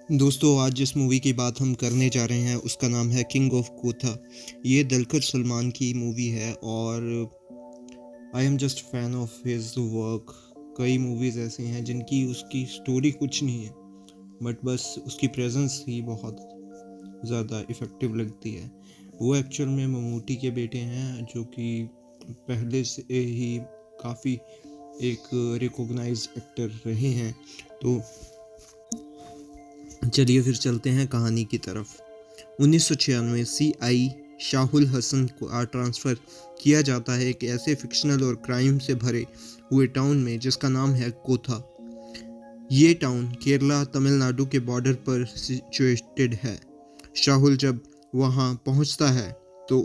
दोस्तों, आज जिस मूवी की बात हम करने जा रहे हैं उसका नाम है किंग ऑफ कोथा। ये दुलकर सलमान की मूवी है और I am just fan of his work. कई मूवीज़ ऐसे हैं जिनकी उसकी स्टोरी कुछ नहीं है, बट बस उसकी प्रेजेंस ही बहुत ज़्यादा इफ़ेक्टिव लगती है। वो एक्चुअल में ममूटी के बेटे हैं जो कि पहले से ही काफ़ी एक रिकॉग्नाइज्ड एक्टर रहे हैं। तो चलिए फिर चलते हैं कहानी की तरफ। 1996 सीआई शाहुल हसन को ट्रांसफ़र किया जाता है एक ऐसे फिक्शनल और क्राइम से भरे हुए टाउन में जिसका नाम है कोथा। ये टाउन केरला तमिलनाडु के बॉर्डर पर सिचुएटेड है। शाहुल जब वहाँ पहुँचता है तो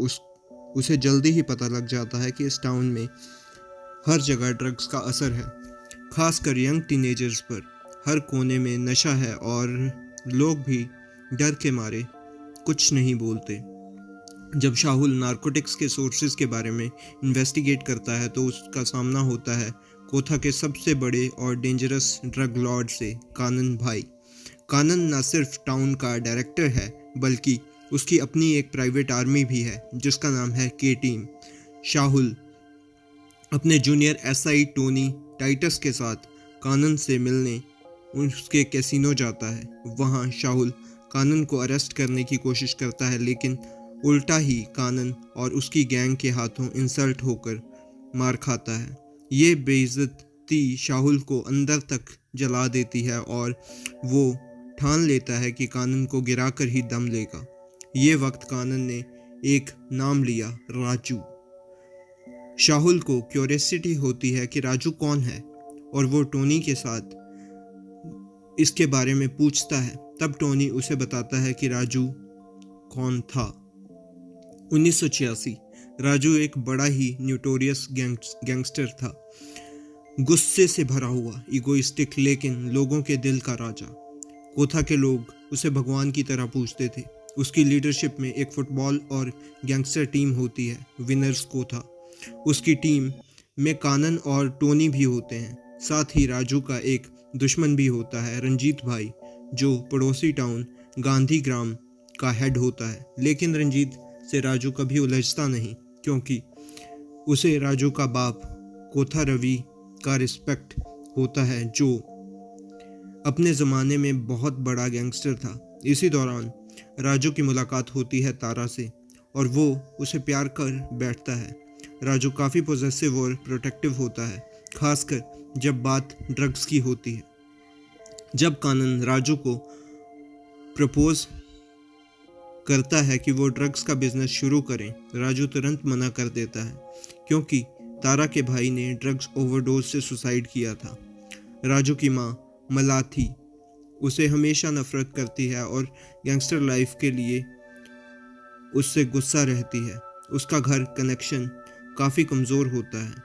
उसे जल्दी ही पता लग जाता है कि इस टाउन में हर जगह ड्रग्स का असर है, खासकर यंग टीनेजर्स पर। हर कोने में नशा है और लोग भी डर के मारे कुछ नहीं बोलते। जब शाहुल नारकोटिक्स के सोर्सेज के बारे में इन्वेस्टिगेट करता है तो उसका सामना होता है कोथा के सबसे बड़े और डेंजरस ड्रग लॉर्ड से, कानन भाई। कानन न सिर्फ टाउन का डायरेक्टर है बल्कि उसकी अपनी एक प्राइवेट आर्मी भी है जिसका नाम है के टीम। शाहुल अपने जूनियर एसआई टोनी टाइटस के साथ कानन से मिलने उसके कैसीनो जाता है। वहाँ शाहुल कानन को अरेस्ट करने की कोशिश करता है, लेकिन उल्टा ही कानन और उसकी गैंग के हाथों इंसल्ट होकर मार खाता है। ये बेइज्जती शाहुल को अंदर तक जला देती है और वो ठान लेता है कि कानन को गिराकर ही दम लेगा। ये वक्त कानन ने एक नाम लिया, राजू। शाहुल को क्यूरियोसिटी होती है कि राजू कौन है और वो टोनी के साथ इसके बारे में पूछता है। तब टोनी उसे बताता है कि राजू कौन था। 1986 राजू एक बड़ा ही न्यूटोरियस गैंगस्टर था, गुस्से से भरा हुआ, इगोइस्टिक, लेकिन लोगों के दिल का राजा। कोथा के लोग उसे भगवान की तरह पूजते थे। उसकी लीडरशिप में एक फुटबॉल और गैंगस्टर टीम होती है, विनर्स कोथा। उसकी टीम में कानन और टोनी भी होते हैं। साथ ही राजू का एक दुश्मन भी होता है, रंजीत भाई, जो पड़ोसी टाउन गांधी ग्राम का हेड होता है। लेकिन रंजीत से राजू कभी उलझता नहीं, क्योंकि उसे राजू का बाप कोथा रवि का रिस्पेक्ट होता है, जो अपने ज़माने में बहुत बड़ा गैंगस्टर था। इसी दौरान राजू की मुलाकात होती है तारा से और वो उसे प्यार कर बैठता है। राजू काफ़ी पॉजेसिव और प्रोटेक्टिव होता है, खासकर जब बात ड्रग्स की होती है। जब कानन राजू को प्रपोज करता है कि वो ड्रग्स का बिजनेस शुरू करें, राजू तुरंत मना कर देता है, क्योंकि तारा के भाई ने ड्रग्स ओवरडोज से सुसाइड किया था। राजू की माँ मलाथी उसे हमेशा नफरत करती है और गैंगस्टर लाइफ के लिए उससे गुस्सा रहती है। उसका घर कनेक्शन काफ़ी कमज़ोर होता है।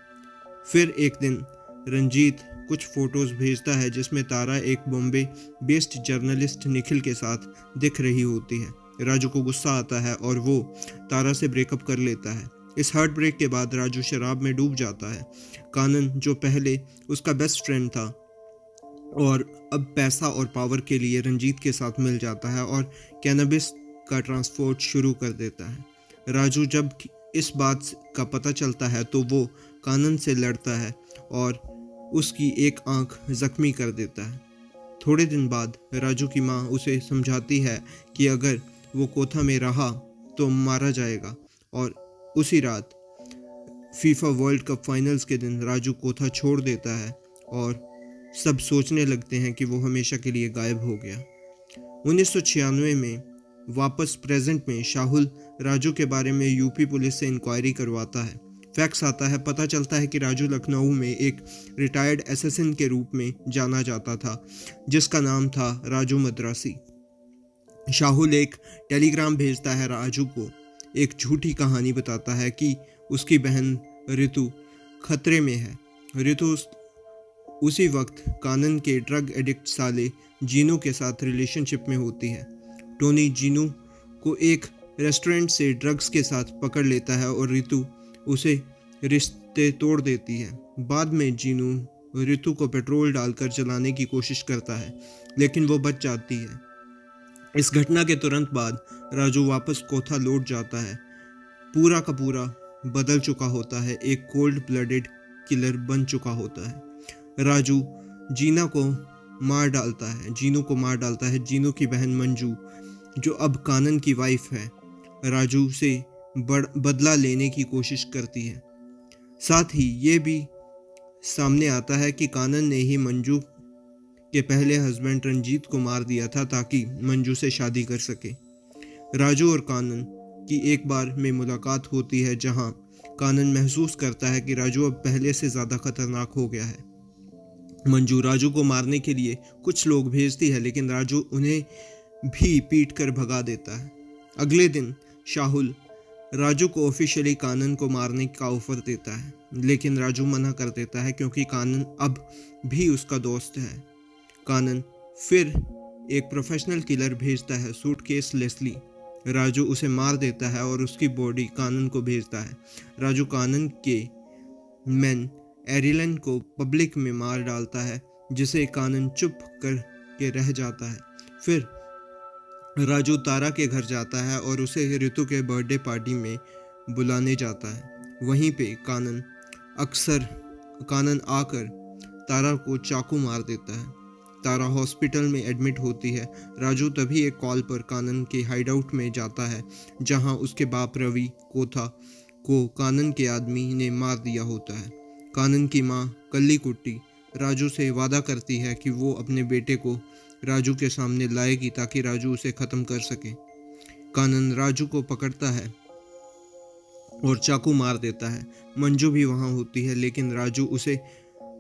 फिर एक दिन रंजीत कुछ फ़ोटोज़ भेजता है जिसमें तारा एक बॉम्बे बेस्ड जर्नलिस्ट निखिल के साथ दिख रही होती है। राजू को गुस्सा आता है और वो तारा से ब्रेकअप कर लेता है। इस हार्ट ब्रेक के बाद राजू शराब में डूब जाता है। कानन, जो पहले उसका बेस्ट फ्रेंड था और अब पैसा और पावर के लिए रंजीत के साथ मिल जाता है और कैनबिस का ट्रांसपोर्ट शुरू कर देता है। राजू जब इस बात का पता चलता है तो वो कानन से लड़ता है और उसकी एक आंख जख्मी कर देता है। थोड़े दिन बाद राजू की माँ उसे समझाती है कि अगर वो कोथा में रहा तो मारा जाएगा, और उसी रात फीफा वर्ल्ड कप फाइनल्स के दिन राजू कोथा छोड़ देता है और सब सोचने लगते हैं कि वो हमेशा के लिए गायब हो गया। 1996 में वापस प्रेजेंट में शाहुल राजू के बारे में यूपी पुलिस से इंक्वायरी करवाता है। फैक्स आता है, पता चलता है कि राजू लखनऊ में एक रिटायर्ड एसेसिन के रूप में जाना जाता था जिसका नाम था राजू मद्रासी। शाहुल एक टेलीग्राम भेजता है राजू को, एक झूठी कहानी बताता है कि उसकी बहन रितु खतरे में है। रितु उसी वक्त कानन के ड्रग एडिक्ट साले जीनू के साथ रिलेशनशिप में होती है। टोनी जीनू को एक रेस्टोरेंट से ड्रग्स के साथ पकड़ लेता है और रितु उसे रिश्ते तोड़ देती है। बाद में जीनू रितु को पेट्रोल डालकर जलाने की कोशिश करता है, लेकिन वो बच जाती है। इस घटना के तुरंत बाद राजू वापस कोथा लौट जाता है। पूरा का पूरा बदल चुका होता है, एक कोल्ड ब्लडेड किलर बन चुका होता है। राजू जीना को मार डालता है जीनू को मार डालता है। जीनू की बहन मंजू, जो अब कानन की वाइफ है, राजू से बदला लेने की कोशिश करती है। साथ ही ये भी सामने आता है कि कानन ने ही मंजू के पहले हस्बैंड रंजीत को मार दिया था ताकि मंजू से शादी कर सके। राजू और कानन की एक बार में मुलाकात होती है, जहां कानन महसूस करता है कि राजू अब पहले से ज़्यादा खतरनाक हो गया है। मंजू राजू को मारने के लिए कुछ लोग भेजती है, लेकिन राजू उन्हें भी पीट कर भगा देता है। अगले दिन शाहुल राजू को ऑफिशियली कानन को मारने का ऑफर देता है, लेकिन राजू मना कर देता है क्योंकि कानन अब भी उसका दोस्त है। कानन फिर एक प्रोफेशनल किलर भेजता है, सूटकेस लेस्ली। राजू उसे मार देता है और उसकी बॉडी कानन को भेजता है। राजू कानन के मैन एरिलन को पब्लिक में मार डालता है, जिसे कानन चुप कर के रह जाता है। फिर राजू तारा के घर जाता है और उसे ऋतु के बर्थडे पार्टी में बुलाने जाता है। वहीं पे कानन आकर तारा को चाकू मार देता है। तारा हॉस्पिटल में एडमिट होती है। राजू तभी एक कॉल पर कानन के हाइडआउट में जाता है, जहां उसके बाप रवि कोथा को कानन के आदमी ने मार दिया होता है। कानन की मां कल्ली कुट्टी राजू से वादा करती है कि वो अपने बेटे को राजू के सामने लाएगी ताकि राजू उसे खत्म कर सके। कानन राजू को पकड़ता है और चाकू मार देता है। मंजू भी वहां होती है, लेकिन राजू उसे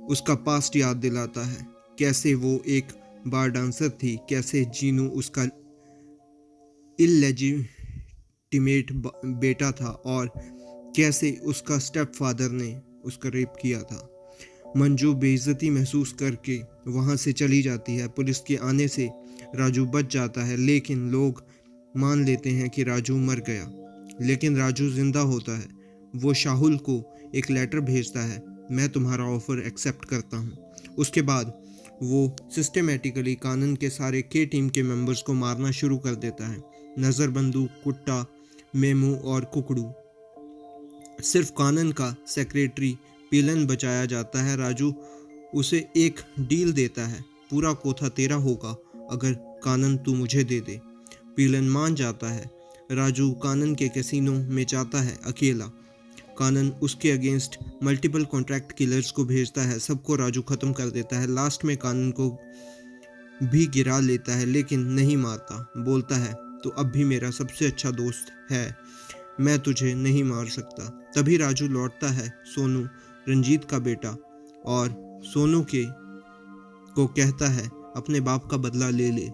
उसका पास्ट याद दिलाता है, कैसे वो एक बार डांसर थी, कैसे जीनू उसका इलेजिटिमेट बेटा था और कैसे उसका स्टेप फादर ने उसका रेप किया था। मंजू बेइज्जती महसूस करके वहां से चली जाती है। पुलिस के आने से राजू बच जाता है, लेकिन लोग मान लेते हैं कि राजू मर गया, लेकिन राजू जिंदा होता है। वो शाहुल को एक लेटर भेजता है, मैं तुम्हारा ऑफर एक्सेप्ट करता हूँ। उसके बाद वो सिस्टमेटिकली कानन के सारे के टीम के मेंबर्स को मारना शुरू कर देता है। नज़र बंदूक, कुट्टा, मेमू और कुकड़ू। सिर्फ कानन का सेक्रेटरी पीलन बचाया जाता है। राजू उसे एक डील देता है, पूरा कोथा तेरा होगा अगर कानन तू मुझे दे दे। पीलन मान जाता है। राजू कानन के कैसीनो में जाता है अकेला। कानन उसके अगेंस्ट मल्टीपल कॉन्ट्रैक्ट किलर्स को भेजता है, सबको राजू खत्म कर देता है। लास्ट में कानन को भी गिरा लेता है, लेकिन नहीं मारता। बोलता है तो अब भी मेरा सबसे अच्छा दोस्त है, मैं तुझे नहीं मार सकता। तभी राजू लौटता है, सोनू रंजीत का बेटा, और सोनू को कहता है अपने बाप का बदला ले ले।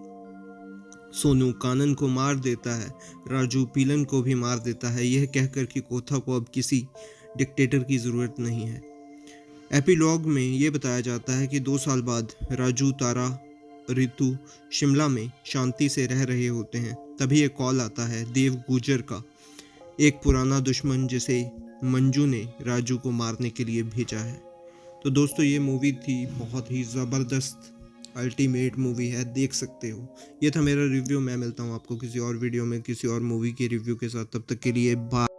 सोनू कानन को मार देता है। राजू पीलन को भी मार देता है, यह कहकर कि कोथा को अब किसी डिक्टेटर की ज़रूरत नहीं है। एपिलॉग में यह बताया जाता है कि 2 साल बाद राजू, तारा, ऋतु शिमला में शांति से रह रहे होते हैं। तभी एक कॉल आता है देव गुजर का, एक पुराना दुश्मन जिसे मंजू ने राजू को मारने के लिए भेजा है। तो दोस्तों, ये मूवी थी, बहुत ही ज़बरदस्त अल्टीमेट मूवी है, देख सकते हो। ये था मेरा रिव्यू। मैं मिलता हूँ आपको किसी और वीडियो में किसी और मूवी के रिव्यू के साथ। तब तक के लिए बाय।